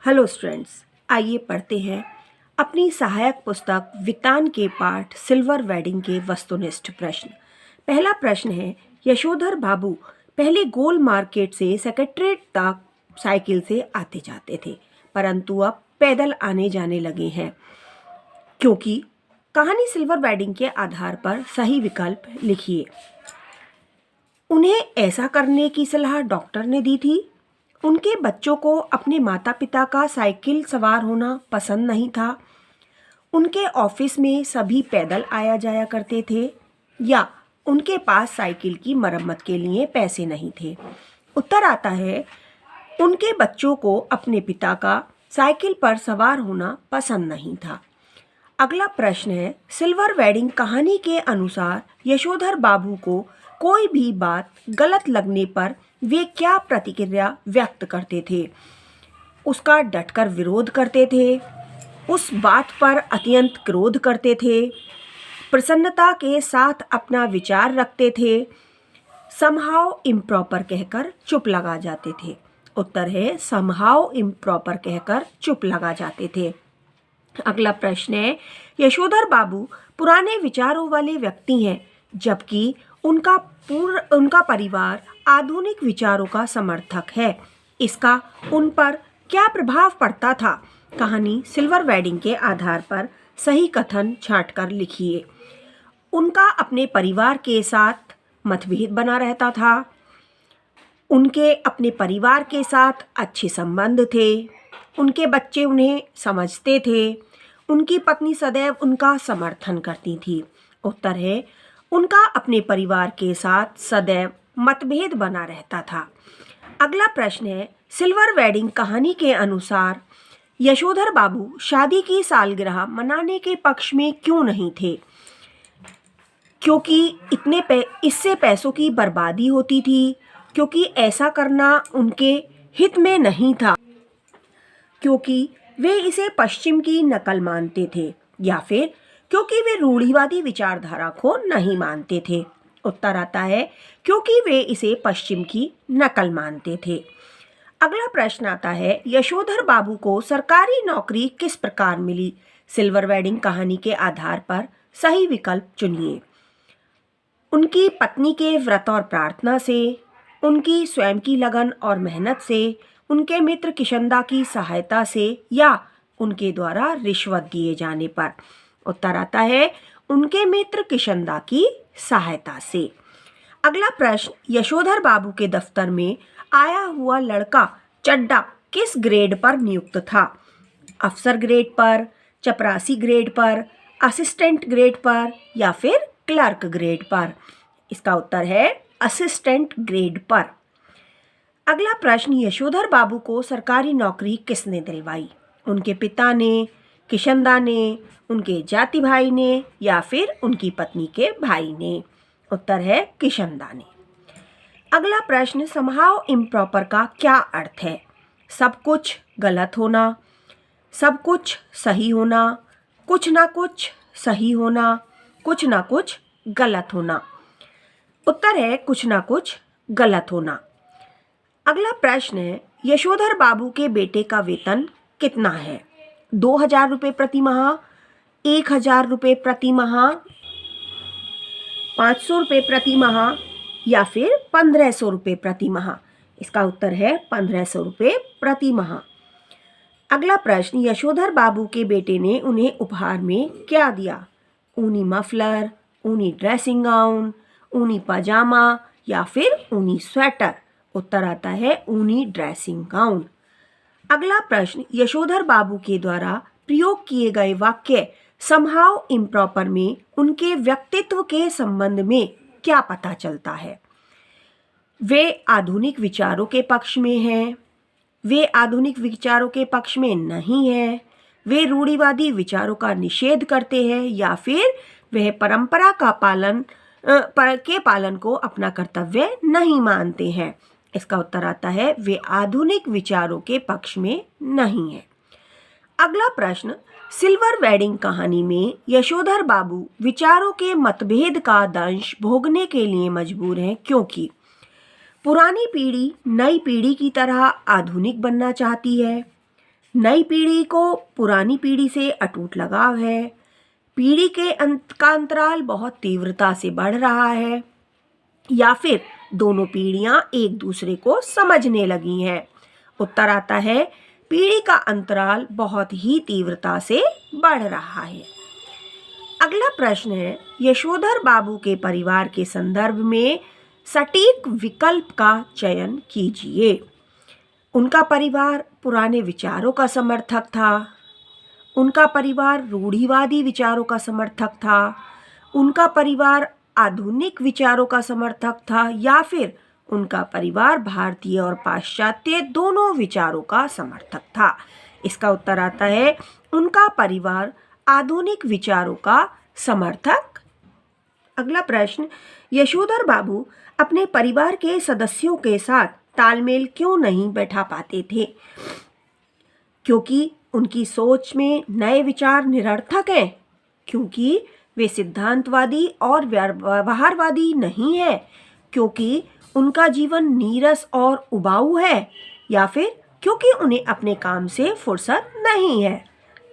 Hello students, आइए पढ़ते हैं अपनी सहायक पुस्तक विज्ञान के पाठ सिल्वर वेडिंग के वस्तुनिष्ठ प्रश्न। पहला प्रश्न है, यशोधर बाबू पहले गोल मार्केट से सेक्रेटरीट तक साइकिल से आते जाते थे, परंतु अब पैदल आने जाने लगे हैं क्योंकि। कहानी सिल्वर वेडिंग के आधार पर सही विकल्प लिखिए। उन्हें ऐसा करने की सलाह डॉक्टर ने दी थी। उनके बच्चों को अपने माता पिता का साइकिल सवार होना पसंद नहीं था। उनके ऑफिस में सभी पैदल आया जाया करते थे, या उनके पास साइकिल की मरम्मत के लिए पैसे नहीं थे। उत्तर आता है, उनके बच्चों को अपने पिता का साइकिल पर सवार होना पसंद नहीं था। अगला प्रश्न है, सिल्वर वेडिंग कहानी के अनुसार यशोधर बाबू को कोई भी बात गलत लगने पर वे क्या प्रतिक्रिया व्यक्त करते थे? उसका डटकर विरोध करते थे, उस बात पर अत्यंत क्रोध करते थे, प्रसन्नता के साथ अपना विचार रखते थे, समहाउ इम्प्रॉपर कहकर चुप लगा जाते थे। उत्तर है समहाउ इम्प्रॉपर कहकर चुप लगा जाते थे। अगला प्रश्न है, यशोधर बाबू पुराने विचारों वाले व्यक्ति हैं, जबकि उनका परिवार आधुनिक विचारों का समर्थक है। इसका उन पर क्या प्रभाव पड़ता था? कहानी सिल्वर वेडिंग के आधार पर सही कथन छांटकर लिखिए। उनका अपने परिवार के साथ मतभेद बना रहता था। उनके अपने परिवार के साथ अच्छे संबंध थे। उनके बच्चे उन्हें समझते थे। उनकी पत्नी सदैव उनका समर्थन करती थी। उत्तर है, उनका अपने परिवार के साथ सदैव मतभेद बना रहता था। अगला प्रश्न है, सिल्वर वेडिंग कहानी के अनुसार यशोधर बाबू शादी की सालगिरह मनाने के पक्ष में क्यों नहीं थे? क्योंकि इससे पैसों की बर्बादी होती थी, क्योंकि ऐसा करना उनके हित में नहीं था, क्योंकि वे इसे पश्चिम की नकल मानते थे, या फिर क्योंकि वे रूढ़िवादी विचारधारा को नहीं मानते थे? उत्तर आता है क्योंकि वे इसे पश्चिम की नकल मानते थे। अगला प्रश्न आता है, यशोधर बाबू को सरकारी नौकरी किस प्रकार मिली? सिल्वर वेडिंग कहानी के आधार पर सही विकल्प चुनिए। उनकी पत्नी के व्रत और प्रार्थना से, उनकी स्वयं की लगन और मेहनत से, उनके मित्र किशनदा की सहायता से, या उनके द्वारा रिश्वत दिए जाने पर? उत्तर आता है उनके मित्र किशनदा की सहायता से। अगला प्रश्न, यशोधर बाबू के दफ्तर में आया हुआ लड़का चड्डा किस ग्रेड पर नियुक्त था? अफसर ग्रेड पर, चपरासी ग्रेड पर, असिस्टेंट ग्रेड पर, या फिर क्लर्क ग्रेड पर? इसका उत्तर है असिस्टेंट ग्रेड पर। अगला प्रश्न, यशोधर बाबू को सरकारी नौकरी किसने दिलवाई? उनके पिता ने, किशनदा ने, उनके जाति भाई ने, या फिर उनकी पत्नी के भाई ने? उत्तर है किशनदा ने। अगला प्रश्न, समहाउ इम्प्रॉपर का क्या अर्थ है? सब कुछ गलत होना, सब कुछ सही होना, कुछ ना कुछ सही होना, कुछ ना कुछ गलत होना? उत्तर है कुछ ना कुछ गलत होना। अगला प्रश्न है, यशोधर बाबू के बेटे का वेतन कितना है? 2000 रुपये प्रति माह, 1000 रुपये प्रति माह, 500 रुपये प्रति माह, या फिर 1500 रुपये प्रति माह? इसका उत्तर है 1500 रुपये प्रति माह। अगला प्रश्न, यशोधर बाबू के बेटे ने उन्हें उपहार में क्या दिया? ऊनी मफलर, ऊनी ड्रेसिंग गाउन, ऊनी पजामा, या फिर ऊनी स्वेटर? उत्तर आता है ऊनी ड्रेसिंग गाउन। अगला प्रश्न, यशोधर बाबू के द्वारा प्रयोग किए गए वाक्य समहाउ इम्प्रॉपर में उनके व्यक्तित्व के संबंध में क्या पता चलता है? वे आधुनिक विचारों के पक्ष में हैं, वे आधुनिक विचारों के पक्ष में नहीं हैं, वे रूढ़िवादी विचारों का निषेध करते हैं, या फिर वह परंपरा का पालन को अपना कर्तव्य नहीं मानते हैं? इसका उत्तर आता है वे आधुनिक विचारों के पक्ष में नहीं है। अगला प्रश्न, सिल्वर वेडिंग कहानी में यशोधर बाबू विचारों के मतभेद का दंश भोगने के लिए मजबूर हैं, क्योंकि पुरानी पीढ़ी नई पीढ़ी की तरह आधुनिक बनना चाहती है, नई पीढ़ी को पुरानी पीढ़ी से अटूट लगाव है, पीढ़ी के का अंतराल बहुत तीव्रता से बढ़ रहा है, या फिर दोनों पीढ़ियां एक दूसरे को समझने लगी हैं। उत्तर आता है पीढ़ी का अंतराल बहुत ही तीव्रता से बढ़ रहा है। अगला प्रश्न है, यशोधर बाबू के परिवार के संदर्भ में सटीक विकल्प का चयन कीजिए। उनका परिवार पुराने विचारों का समर्थक था, उनका परिवार रूढ़िवादी विचारों का समर्थक था, उनका परिवार आधुनिक विचारों का समर्थक था, या फिर उनका परिवार भारतीय और पाश्चात्य दोनों विचारों का समर्थक था। इसका उत्तर आता है उनका परिवार आधुनिक विचारों का समर्थक। अगला प्रश्न, यशोधर बाबू अपने परिवार के सदस्यों के साथ तालमेल क्यों नहीं बैठा पाते थे? क्योंकि उनकी सोच में नए विचार निरर्थक हैं, क्योंकि वे सिद्धांतवादी और व्यवहारवादी नहीं है, क्योंकि उनका जीवन नीरस और उबाऊ है, या फिर क्योंकि उन्हें अपने काम से फुर्सत नहीं है।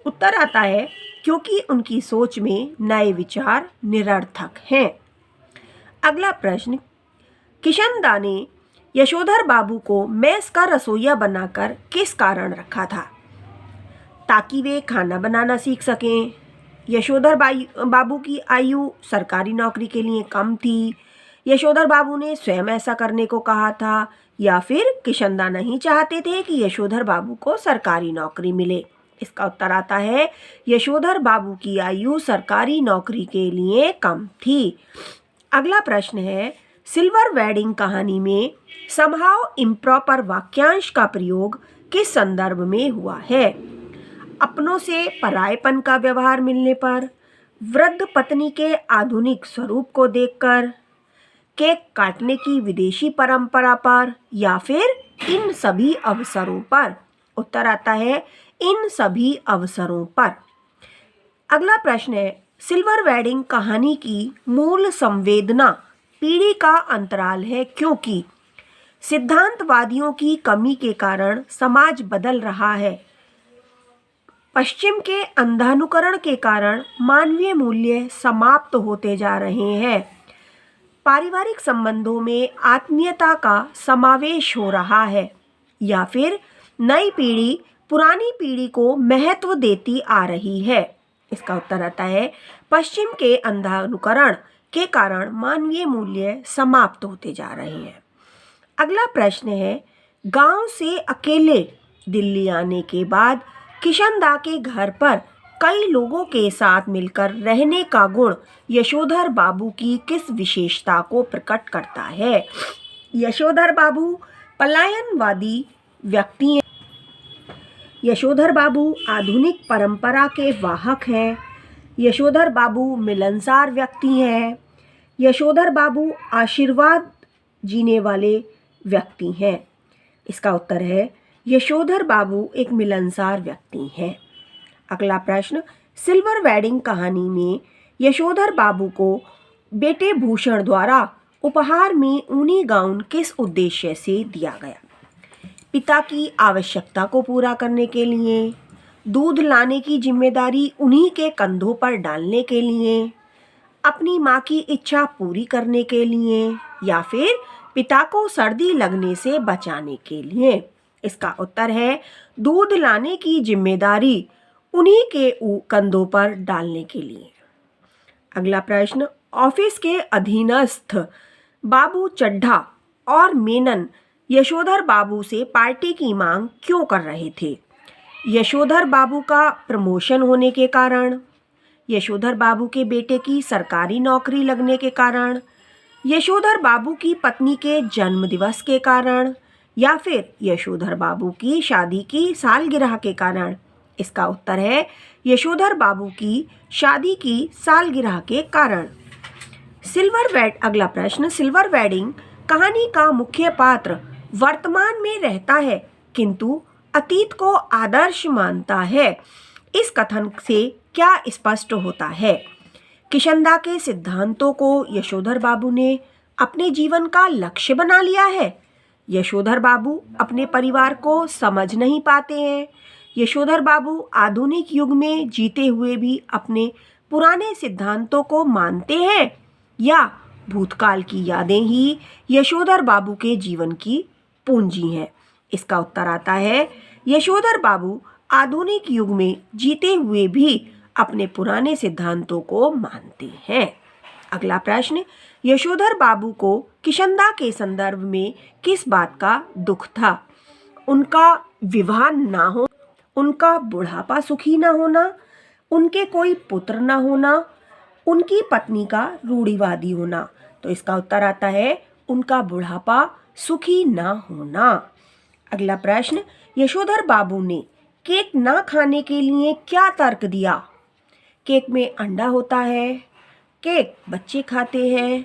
उत्तर आता है क्योंकि उनकी सोच में नए विचार निरर्थक हैं। अगला प्रश्न, किशनदा ने यशोधर बाबू को मेस का रसोइया बनाकर किस कारण रखा था? ताकि वे खाना बनाना सीख सकें, यशोधर बाबू की आयु सरकारी नौकरी के लिए कम थी, यशोधर बाबू ने स्वयं ऐसा करने को कहा था, या फिर किशनदा नहीं चाहते थे कि यशोधर बाबू को सरकारी नौकरी मिले। इसका उत्तर आता है यशोधर बाबू की आयु सरकारी नौकरी के लिए कम थी। अगला प्रश्न है, सिल्वर वेडिंग कहानी में समहाउ इम्प्रॉपर वाक्यांश का प्रयोग किस संदर्भ में हुआ है? अपनों से परायपन का व्यवहार मिलने पर, वृद्ध पत्नी के आधुनिक स्वरूप को देखकर, केक काटने की विदेशी परंपरा पर, या फिर इन सभी अवसरों पर? उत्तर आता है इन सभी अवसरों पर। अगला प्रश्न है, सिल्वर वेडिंग कहानी की मूल संवेदना पीढ़ी का अंतराल है, क्योंकि सिद्धांतवादियों की कमी के कारण समाज बदल रहा है, पश्चिम के अंधानुकरण के कारण मानवीय मूल्य समाप्त होते जा रहे हैं, पारिवारिक संबंधों में आत्मीयता का समावेश हो रहा है, या फिर नई पीढ़ी पुरानी पीढ़ी को महत्व देती आ रही है। इसका उत्तर आता है पश्चिम के अंधानुकरण के कारण मानवीय मूल्य समाप्त होते जा रहे हैं। अगला प्रश्न है, गांव से अकेले दिल्ली आने के बाद किशनदा के घर पर कई लोगों के साथ मिलकर रहने का गुण यशोधर बाबू की किस विशेषता को प्रकट करता है? यशोधर बाबू पलायनवादी व्यक्ति हैं, यशोधर बाबू आधुनिक परंपरा के वाहक हैं, यशोधर बाबू मिलनसार व्यक्ति हैं, यशोधर बाबू आशीर्वाद जीने वाले व्यक्ति हैं। इसका उत्तर है यशोधर बाबू एक मिलनसार व्यक्ति हैं। अगला प्रश्न, सिल्वर वेडिंग कहानी में यशोधर बाबू को बेटे भूषण द्वारा उपहार में ऊनी गाउन किस उद्देश्य से दिया गया? पिता की आवश्यकता को पूरा करने के लिए, दूध लाने की जिम्मेदारी उन्हीं के कंधों पर डालने के लिए, अपनी माँ की इच्छा पूरी करने के लिए, या फिर पिता को सर्दी लगने से बचाने के लिए? इसका उत्तर है दूध लाने की जिम्मेदारी उन्हीं के कंधों पर डालने के लिए। अगला प्रश्न, ऑफिस के अधीनस्थ बाबू चड्ढा और मेनन यशोधर बाबू से पार्टी की मांग क्यों कर रहे थे? यशोधर बाबू का प्रमोशन होने के कारण, यशोधर बाबू के बेटे की सरकारी नौकरी लगने के कारण, यशोधर बाबू की पत्नी के जन्मदिवस के कारण, या फिर यशोधर बाबू की शादी की सालगिरह के कारण? इसका उत्तर है यशोधर बाबू की शादी की सालगिरह के कारण। अगला प्रश्न, सिल्वर वेडिंग कहानी का मुख्य पात्र वर्तमान में रहता है किंतु अतीत को आदर्श मानता है। इस कथन से क्या स्पष्ट होता है? किशनदा के सिद्धांतों को यशोधर बाबू ने अपने जीवन का लक्ष्य बना लिया है। यशोधर बाबू अपने परिवार को समझ नहीं पाते हैं, यशोधर बाबू आधुनिक युग में जीते हुए भी अपने पुराने सिद्धांतों को मानते हैं या भूतकाल की यादें ही यशोधर बाबू के जीवन की पूंजी हैं? इसका उत्तर आता है यशोधर बाबू आधुनिक युग में जीते हुए भी अपने पुराने सिद्धांतों को मानते हैं। अगला प्रश्न, यशोधर बाबू को किशनदा के संदर्भ में किस बात का दुख था? उनका विवाह ना हो, उनका बुढ़ापा सुखी ना होना, उनके कोई पुत्र ना होना, उनकी पत्नी का रूढ़िवादी होना। तो इसका उत्तर आता है उनका बुढ़ापा सुखी ना होना। अगला प्रश्न, यशोधर बाबू ने केक ना खाने के लिए क्या तर्क दिया? केक में अंडा होता है, केक बच्चे खाते हैं,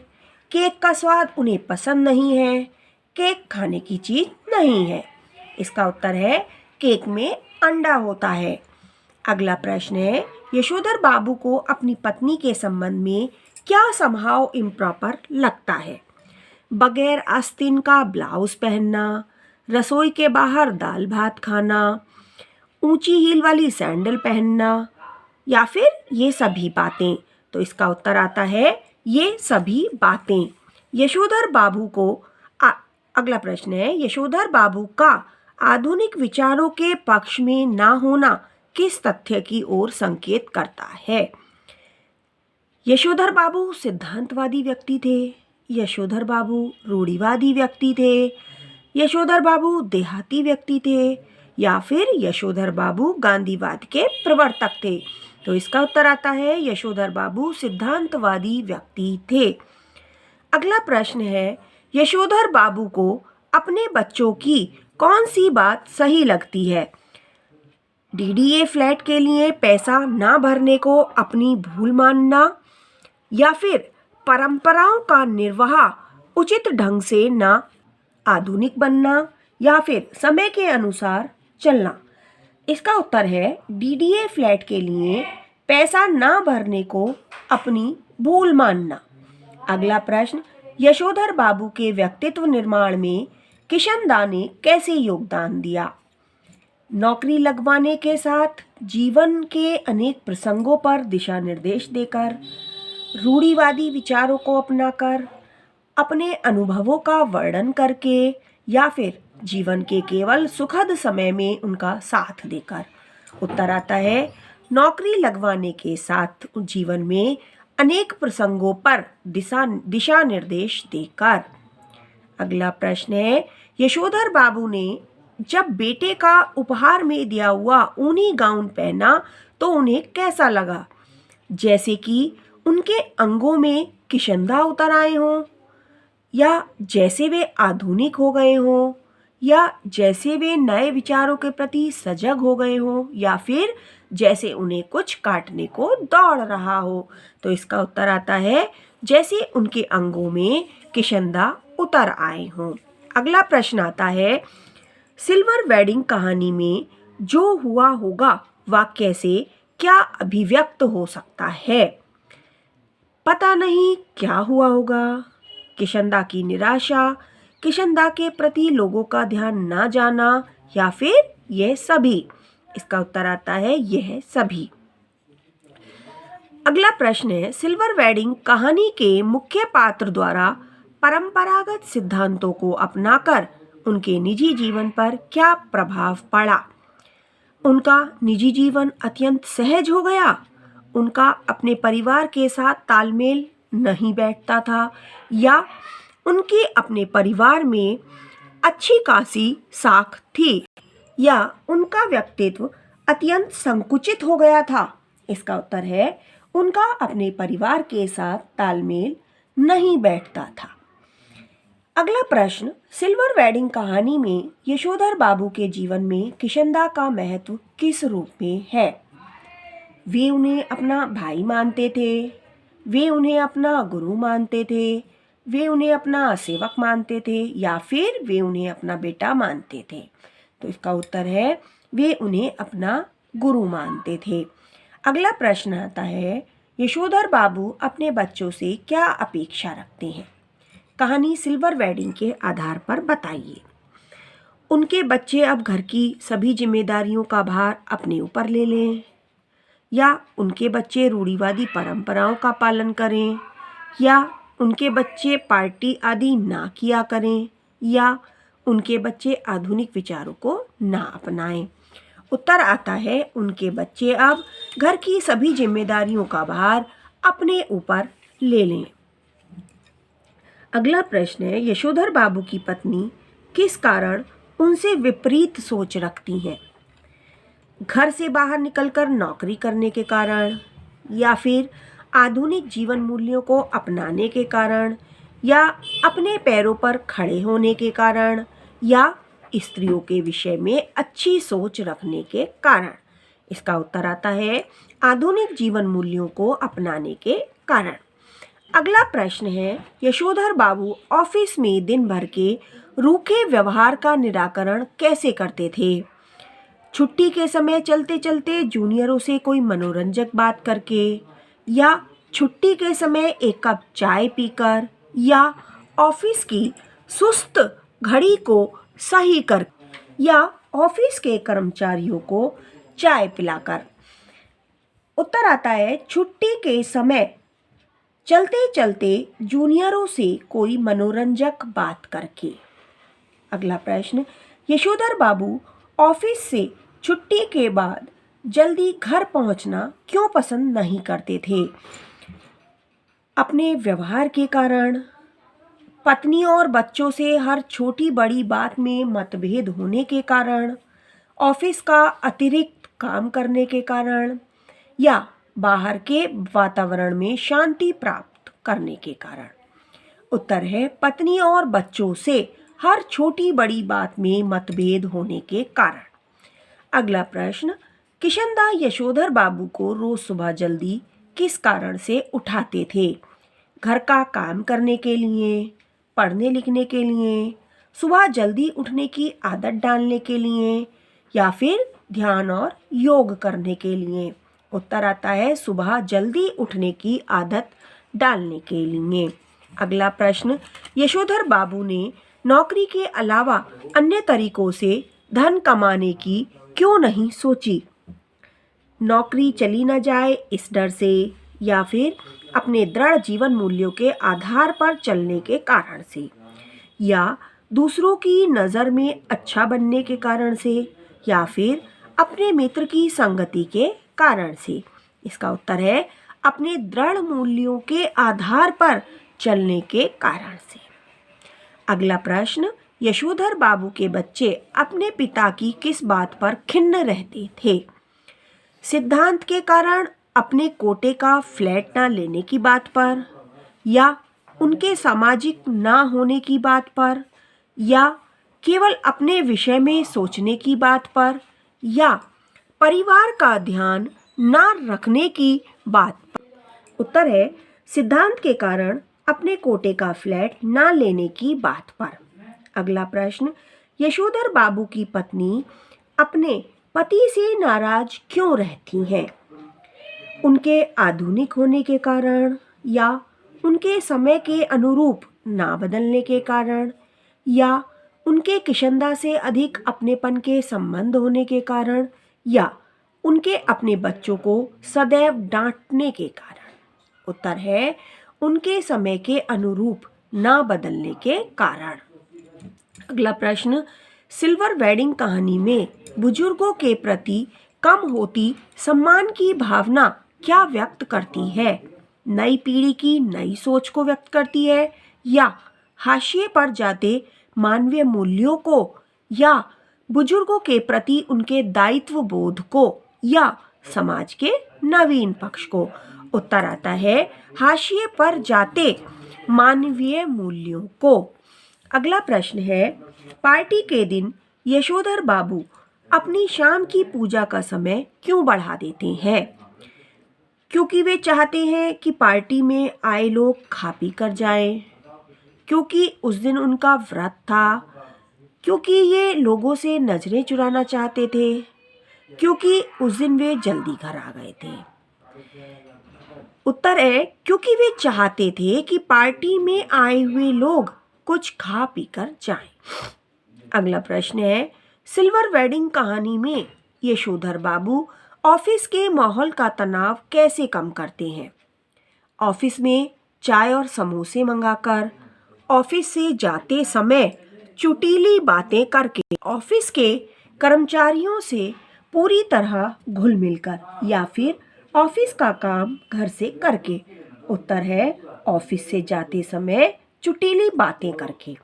केक का स्वाद उन्हें पसंद नहीं है, केक खाने की चीज नहीं है। इसका उत्तर है केक में अंडा होता है। अगला प्रश्न है, यशोधर बाबू को अपनी पत्नी के संबंध में क्या समहाउ इम्प्रॉपर लगता है? बगैर आस्तीन का ब्लाउज पहनना, रसोई के बाहर दाल भात खाना, ऊंची हील वाली सैंडल पहनना या फिर ये सभी बातें? तो इसका उत्तर आता है ये सभी बातें। यशोधर बाबू को अगला प्रश्न है, यशोधर बाबू का आधुनिक विचारों के पक्ष में ना होना किस तथ्य की ओर संकेत करता है? यशोधर बाबू सिद्धांतवादी व्यक्ति थे, यशोधर बाबू रूढ़िवादी व्यक्ति थे, यशोधर बाबू देहाती व्यक्ति थे या फिर यशोधर बाबू गांधीवाद के प्रवर्तक थे? तो इसका उत्तर आता है यशोधर बाबू सिद्धांतवादी व्यक्ति थे। अगला प्रश्न है, यशोधर बाबू को अपने बच्चों की कौन सी बात सही लगती है? डीडीए फ्लैट के लिए पैसा ना भरने को अपनी भूल मानना या फिर परंपराओं का निर्वाह उचित ढंग से ना आधुनिक बनना या फिर समय के अनुसार चलना? इसका उत्तर है डीडीए फ्लैट के लिए पैसा ना भरने को अपनी भूल मानना। अगला प्रश्न, यशोधर बाबू के व्यक्तित्व निर्माण में किशनदा ने कैसे योगदान दिया? नौकरी लगवाने के साथ, जीवन के अनेक प्रसंगों पर दिशा निर्देश देकर, रूढ़िवादी विचारों को अपनाकर, अपने अनुभवों का वर्णन करके या फिर जीवन के केवल सुखद समय में उनका साथ देकर? उत्तर आता है नौकरी लगवाने के साथ जीवन में अनेक प्रसंगों पर दिशा निर्देश देकर। अगला प्रश्न है, यशोधर बाबू ने जब बेटे का उपहार में दिया हुआ ऊनी गाउन पहना तो उन्हें कैसा लगा? जैसे कि उनके अंगों में किशनदा उतर आए हों, या जैसे वे आधुनिक हो गए हों, या जैसे वे नए विचारों के प्रति सजग हो गए हों, या फिर जैसे उन्हें कुछ काटने को दौड़ रहा हो? तो इसका उत्तर आता है जैसे उनके अंगों में किशनदा उतर आए हों। अगला प्रश्न आता है, सिल्वर वेडिंग कहानी में जो हुआ होगा वाक्य से क्या अभिव्यक्त हो सकता है? पता नहीं क्या हुआ होगा, किशनदा की निराशा, किशनदा के प्रति लोगों का ध्यान ना जाना या फिर यह सभी? इसका उत्तर आता है यह सभी। अगला प्रश्न है, सिल्वर वेडिंग कहानी के मुख्य पात्र द्वारा परंपरागत सिद्धांतों को अपनाकर उनके निजी जीवन पर क्या प्रभाव पड़ा? उनका निजी जीवन अत्यंत सहज हो गया, उनका अपने परिवार के साथ तालमेल नहीं बैठता था, या उनके अपने परिवार में अच्छी खासी साख थी, या उनका व्यक्तित्व अत्यंत संकुचित हो गया था? इसका उत्तर है उनका अपने परिवार के साथ तालमेल नहीं बैठता था। अगला प्रश्न, सिल्वर वेडिंग कहानी में यशोधर बाबू के जीवन में किशनदा का महत्व किस रूप में है? वे उन्हें अपना भाई मानते थे, वे उन्हें अपना गुरु मानते थे, वे उन्हें अपना सेवक मानते थे, या फिर वे उन्हें अपना बेटा मानते थे? तो इसका उत्तर है वे उन्हें अपना गुरु मानते थे। अगला प्रश्न आता है, यशोधर बाबू अपने बच्चों से क्या अपेक्षा रखते हैं? कहानी सिल्वर वेडिंग के आधार पर बताइए। उनके बच्चे अब घर की सभी जिम्मेदारियों का भार अपने ऊपर ले लें, या उनके बच्चे रूढ़िवादी परंपराओं का पालन करें, या उनके बच्चे पार्टी आदि ना किया करें, या उनके बच्चे आधुनिक विचारों को ना अपनाएं। उत्तर आता है उनके बच्चे अब घर की सभी जिम्मेदारियों का भार अपने ऊपर ले लें। अगला प्रश्न है, यशोधर बाबू की पत्नी किस कारण उनसे विपरीत सोच रखती हैं? घर से बाहर निकलकर नौकरी करने के कारण, या फिर आधुनिक जीवन मूल्यों को अपनाने के कारण, या अपने पैरों पर खड़े होने के कारण, या स्त्रियों के विषय में अच्छी सोच रखने के कारण? इसका उत्तर आता है आधुनिक जीवन मूल्यों को अपनाने के कारण। अगला प्रश्न है, यशोधर बाबू ऑफिस में दिन भर के रूखे व्यवहार का निराकरण कैसे करते थे? छुट्टी के समय चलते चलते जूनियरों से कोई मनोरंजक बात करके, या छुट्टी के समय एक कप चाय पीकर, या ऑफिस की सुस्त घड़ी को सही कर, या ऑफिस के कर्मचारियों को चाय पिलाकर? उत्तर आता है छुट्टी के समय चलते चलते जूनियरों से कोई मनोरंजक बात करके। अगला प्रश्न, यशोधर बाबू ऑफिस से छुट्टी के बाद जल्दी घर पहुंचना क्यों पसंद नहीं करते थे? अपने व्यवहार के कारण, पत्नी और बच्चों से हर छोटी बड़ी बात में मतभेद होने के कारण, ऑफिस का अतिरिक्त काम करने के कारण, या बाहर के वातावरण में शांति प्राप्त करने के कारण? उत्तर है पत्नी और बच्चों से हर छोटी बड़ी बात में मतभेद होने के कारण। अगला प्रश्न, किशनदा यशोधर बाबू को रोज सुबह जल्दी किस कारण से उठाते थे? घर का काम करने के लिए, पढ़ने लिखने के लिए, सुबह जल्दी उठने की आदत डालने के लिए, या फिर ध्यान और योग करने के लिए? उत्तर आता है सुबह जल्दी उठने की आदत डालने के लिए। अगला प्रश्न, यशोधर बाबू ने नौकरी के अलावा अन्य तरीकों से धन कमाने की क्यों नहीं सोची? नौकरी चली न जाए इस डर से, या फिर अपने दृढ़ जीवन मूल्यों के आधार पर चलने के कारण से, या दूसरों की नज़र में अच्छा बनने के कारण से, या फिर अपने मित्र की संगति के कारण से? इसका उत्तर है अपने दृढ़ मूल्यों के आधार पर चलने के कारण से। अगला प्रश्न, यशोधर बाबू के बच्चे अपने पिता की किस बात पर खिन्न रहते थे? सिद्धांत के कारण अपने कोटे का फ्लैट ना लेने की बात पर, या उनके सामाजिक ना होने की बात पर, या केवल अपने विषय में सोचने की बात पर, या परिवार का ध्यान ना रखने की बात पर? उत्तर है सिद्धांत के कारण अपने कोटे का फ्लैट ना लेने की बात पर। अगला प्रश्न, यशोधर बाबू की पत्नी अपने पति से नाराज क्यों रहती हैं? उनके आधुनिक होने के कारण, या उनके समय के अनुरूप ना बदलने के कारण, या उनके किशनदा से अधिक अपनेपन के संबंध होने के कारण, या उनके अपने बच्चों को सदैव डांटने के कारण? उत्तर है उनके समय के अनुरूप ना बदलने के कारण। अगला प्रश्न, सिल्वर वेडिंग कहानी में बुजुर्गों के प्रति कम होती सम्मान की भावना क्या व्यक्त करती है? नई पीढ़ी की नई सोच को व्यक्त करती है, या हाशिए पर जाते मानवीय मूल्यों को, या बुजुर्गों के प्रति उनके दायित्व बोध को, या समाज के नवीन पक्ष को? उत्तर आता है हाशिए पर जाते मानवीय मूल्यों को। अगला प्रश्न है, पार्टी के दिन यशोधर बाबू अपनी शाम की पूजा का समय क्यों बढ़ा देते हैं? क्योंकि वे चाहते हैं कि पार्टी में आए लोग खा पी कर जाएं, क्योंकि उस दिन उनका व्रत था, क्योंकि ये लोगों से नजरें चुराना चाहते थे, क्योंकि उस दिन वे जल्दी घर आ गए थे? उत्तर है क्योंकि वे चाहते थे कि पार्टी में आए हुए लोग कुछ खा पी कर जाएं। अगला प्रश्न है, सिल्वर वेडिंग कहानी में यशोधर बाबू ऑफिस के माहौल का तनाव कैसे कम करते हैं? ऑफिस में चाय और समोसे मंगाकर, ऑफिस से जाते समय चुटीली बातें करके, ऑफिस के कर्मचारियों से पूरी तरह घुल मिलकर, या फिर ऑफिस का काम घर से करके? उत्तर है ऑफिस से जाते समय चुटीली बातें करके।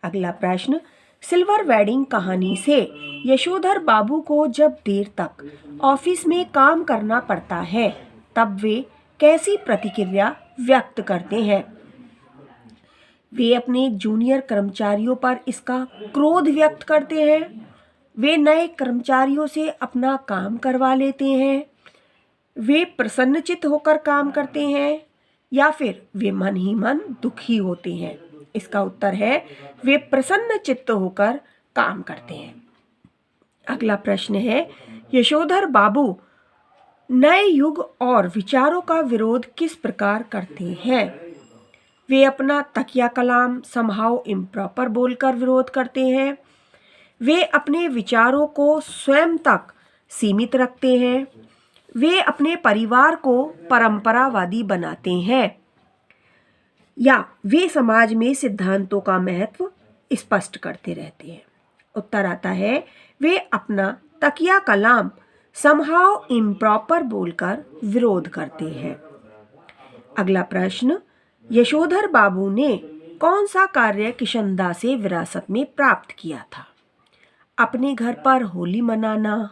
अगला प्रश्न, सिल्वर वेडिंग कहानी से यशोधर बाबू को जब देर तक ऑफिस में काम करना पड़ता है तब वे कैसी प्रतिक्रिया व्यक्त करते हैं? वे अपने जूनियर कर्मचारियों पर इसका क्रोध व्यक्त करते हैं, वे नए कर्मचारियों से अपना काम करवा लेते हैं, वे प्रसन्नचित्त होकर काम करते हैं, या फिर वे मन ही मन दुखी होते हैं? इसका उत्तर है वे प्रसन्नचित्त होकर काम करते हैं। अगला प्रश्न है, यशोधर बाबू नए युग और विचारों का विरोध किस प्रकार करते हैं? वे अपना तकिया कलाम समहाउ इम्प्रॉपर बोलकर विरोध करते हैं, वे अपने विचारों को स्वयं तक सीमित रखते हैं, वे अपने परिवार को परंपरावादी बनाते हैं, या वे समाज में सिद्धांतों का महत्व स्पष्ट करते रहते हैं? उत्तर आता है वे अपना तकिया कलाम समहाउ इम्प्रॉपर बोलकर विरोध करते हैं। अगला प्रश्न, यशोधर बाबू ने कौन सा कार्य किशनदा से विरासत में प्राप्त किया था? अपने घर पर होली मनाना,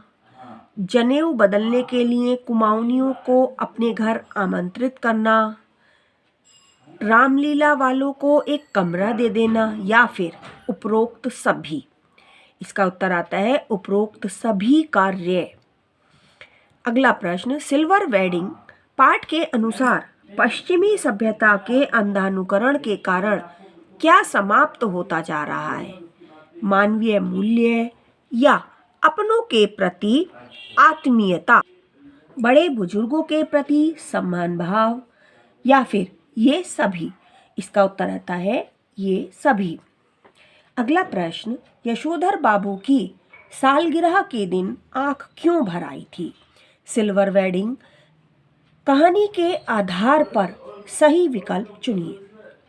जनेऊ बदलने के लिए कुमाऊनियों को अपने घर आमंत्रित करना, रामलीला वालों को एक कमरा दे देना, या फिर उपरोक्त सभी? इसका उत्तर आता है उपरोक्त सभी कार्य। अगला प्रश्न, सिल्वर वेडिंग पाठ के अनुसार पश्चिमी सभ्यता के अंधानुकरण के कारण क्या समाप्त होता जा रहा है? मानवीय मूल्य या अपनों के प्रति आत्मीयता, बड़े बुजुर्गों के प्रति सम्मान भाव, या फिर ये सभी? इसका उत्तर आता है ये सभी। अगला प्रश्न, यशोधर बाबू की सालगिरह के दिन आंख क्यों भर आई थी? सिल्वर वेडिंग कहानी के आधार पर सही विकल्प चुनिए।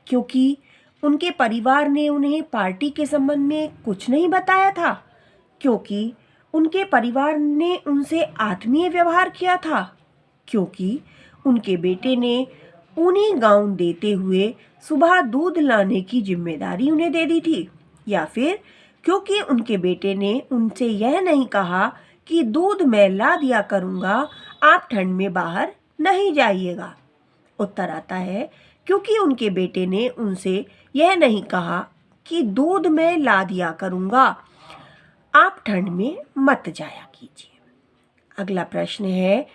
क्योंकि उनके परिवार ने उन्हें पार्टी के संबंध में कुछ नहीं बताया था, क्योंकि उनके परिवार ने उनसे आत्मीय व्यवहार किया था, क्योंकि उनके बेटे ने ऊनी गाउन देते हुए सुबह दूध लाने की जिम्मेदारी उन्हें दे दी थी, या फिर क्योंकि उनके बेटे ने उनसे यह नहीं कहा कि दूध मैं ला दिया करूँगा, आप ठंड में बाहर नहीं जाइएगा? उत्तर आता है क्योंकि उनके बेटे ने उनसे यह नहीं कहा कि दूध मैं ला दिया करूँगा, आप ठंड में मत जाया कीजिए। अगला प्रश्न है,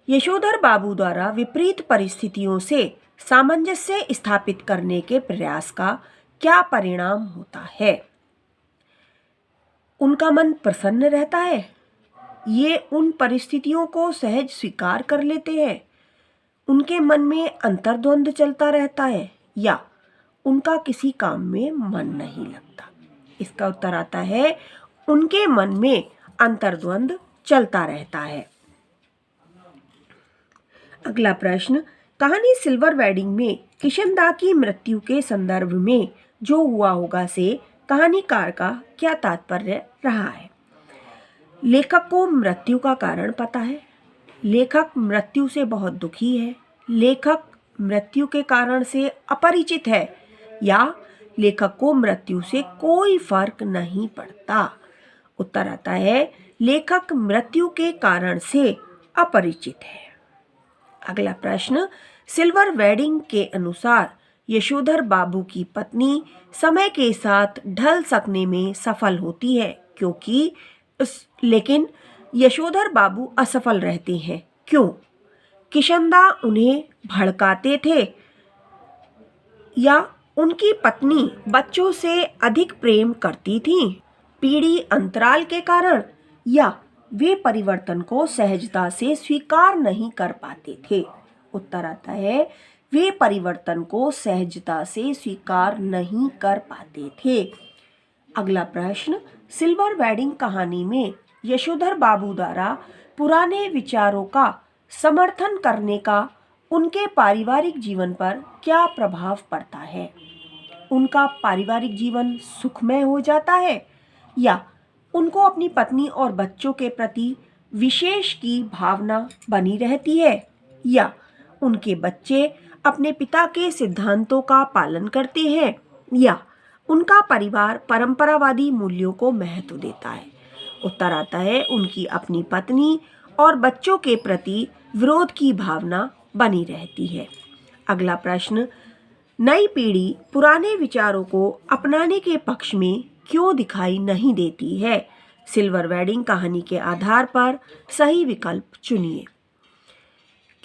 यशोधर बाबू द्वारा विपरीत परिस्थितियों से सामंजस्य स्थापित करने के प्रयास का क्या परिणाम होता है? उनका मन प्रसन्न रहता है, ये उन परिस्थितियों को सहज स्वीकार कर लेते हैं, उनके मन में अंतर्द्वंद चलता रहता है, या उनका किसी काम में मन नहीं लगता? इसका उत्तर आता है उनके मन में अंतर्द्वंद चलता रहता है। अगला प्रश्न, कहानी सिल्वर वेडिंग में किशनदा की मृत्यु के संदर्भ में जो हुआ होगा से कहानीकार का क्या तात्पर्य रहा है? लेखक को मृत्यु का कारण पता है, लेखक मृत्यु से बहुत दुखी है, लेखक मृत्यु के कारण से अपरिचित है, या लेखक को मृत्यु से कोई फर्क नहीं पड़ता? उत्तर आता है लेखक मृत्यु के कारण से अपरिचित है। अगला प्रश्न, सिल्वर वेडिंग के अनुसार यशोधर बाबू की पत्नी समय के साथ ढल सकने में सफल होती है, क्योंकि लेकिन यशोधर बाबू असफल रहते हैं, क्यों? किशनदा उन्हें भड़काते थे, या उनकी पत्नी बच्चों से अधिक प्रेम करती थी? पीढ़ी अंतराल के कारण, या वे परिवर्तन को सहजता से स्वीकार नहीं कर पाते थे? उत्तर आता है वे परिवर्तन को सहजता से स्वीकार नहीं कर पाते थे। अगला प्रश्न, सिल्वर वेडिंग कहानी में यशोधर बाबू द्वारा पुराने विचारों का समर्थन करने का उनके पारिवारिक जीवन पर क्या प्रभाव पड़ता है? उनका पारिवारिक जीवन सुखमय हो जाता है या उनको अपनी पत्नी और बच्चों के प्रति विशेष की भावना बनी रहती है या उनके बच्चे अपने पिता के सिद्धांतों का पालन करते हैं या उनका परिवार परंपरावादी मूल्यों को महत्व देता है? उत्तर आता है उनकी अपनी पत्नी और बच्चों के प्रति विरोध की भावना बनी रहती है। अगला प्रश्न, नई पीढ़ी पुराने विचारों को अपनाने के पक्ष में क्यों दिखाई नहीं देती है? सिल्वर वेडिंग कहानी के आधार पर सही विकल्प चुनिए।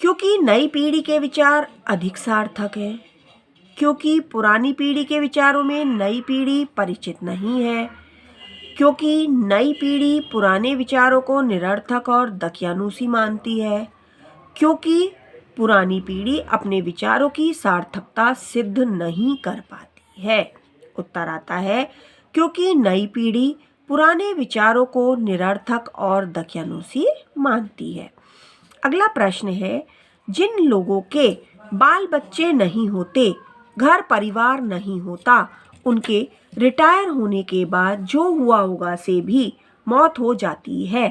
क्योंकि नई पीढ़ी के विचार अधिक सार्थक हैं, क्योंकि पुरानी पीढ़ी के विचारों में नई पीढ़ी परिचित नहीं है, क्योंकि नई पीढ़ी पुराने विचारों को निरर्थक और दकियानूसी मानती है, क्योंकि पुरानी पीढ़ी अपने विचारों की सार्थकता सिद्ध नहीं कर पाती है। उत्तर आता है क्योंकि नई पीढ़ी पुराने विचारों को निरर्थक और दकियानूसी मानती है। अगला प्रश्न है, जिन लोगों के बाल बच्चे नहीं होते, घर परिवार नहीं होता, उनके रिटायर होने के बाद जो हुआ होगा से भी मौत हो जाती है।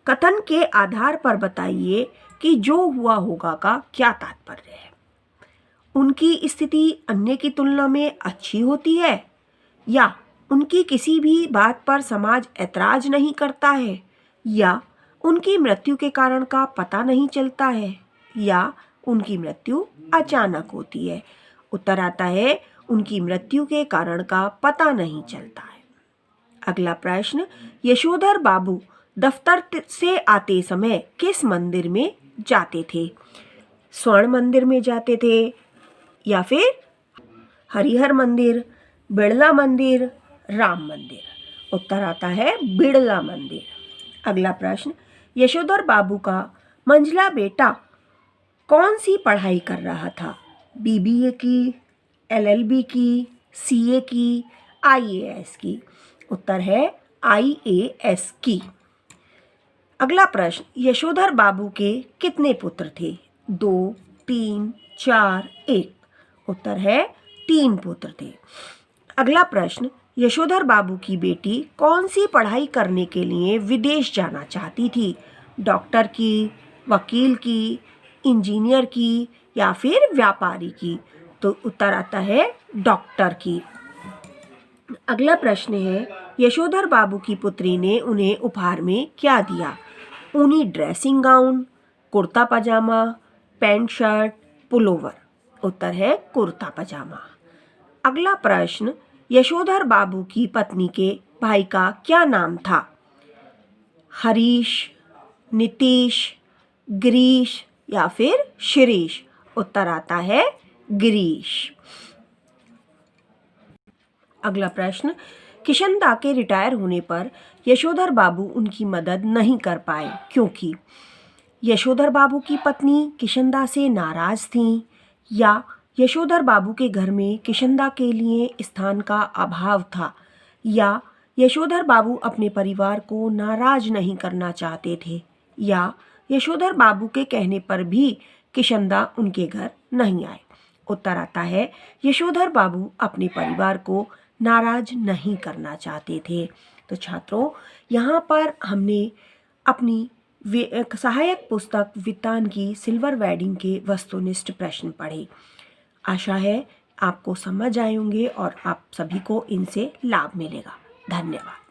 कथन के आधार पर बताइए कि जो हुआ होगा का क्या तात्पर्य है? उनकी स्थिति अन्य की तुलना में अच्छी होती है या उनकी किसी भी बात पर समाज ऐतराज नहीं करता है या उनकी मृत्यु के कारण का पता नहीं चलता है या उनकी मृत्यु अचानक होती है? उत्तर आता है उनकी मृत्यु के कारण का पता नहीं चलता है। अगला प्रश्न, यशोधर बाबू दफ्तर से आते समय किस मंदिर में जाते थे? स्वर्ण मंदिर में जाते थे या फिर हरिहर मंदिर, बिड़ला मंदिर, राम मंदिर? उत्तर आता है बिड़ला मंदिर। अगला प्रश्न, यशोधर बाबू का मंझला बेटा कौन सी पढ़ाई कर रहा था? बीबीए की, एलएलबी की, सीए की, आईएएस की? उत्तर है आईएएस की। अगला प्रश्न, यशोधर बाबू के कितने पुत्र थे? 2, 3, 4, 1? उत्तर है 3 पुत्र थे। अगला प्रश्न, यशोधर बाबू की बेटी कौन सी पढ़ाई करने के लिए विदेश जाना चाहती थी? डॉक्टर की, वकील की, इंजीनियर की या फिर व्यापारी की? तो उत्तर आता है डॉक्टर की। अगला प्रश्न है, यशोधर बाबू की पुत्री ने उन्हें उपहार में क्या दिया? ऊनी ड्रेसिंग गाउन, कुर्ता पजामा, पैंट शर्ट, पुलोवर? उत्तर है कुर्ता पजामा। अगला प्रश्न, यशोधर बाबू की पत्नी के भाई का क्या नाम था? हरीश, नीतीश, गिरीश या फिर शिरीष? उत्तर आता है गिरीश। अगला प्रश्न, किशनदा के रिटायर होने पर यशोधर बाबू उनकी मदद नहीं कर पाए क्योंकि? यशोधर बाबू की पत्नी किशनदा से नाराज थीं या यशोधर बाबू के घर में किशनदा के लिए स्थान का अभाव था या यशोधर बाबू अपने परिवार को नाराज नहीं करना चाहते थे या यशोधर बाबू के कहने पर भी किशनदा उनके घर नहीं आए? उत्तर आता है यशोधर बाबू अपने परिवार को नाराज नहीं करना चाहते थे। तो छात्रों, यहाँ पर हमने अपनी सहायक पुस्तक वितान की सिल्वर वेडिंग के वस्तुनिष्ठ प्रश्न पढ़े। आशा है आपको समझ आए होंगे और आप सभी को इनसे लाभ मिलेगा। धन्यवाद।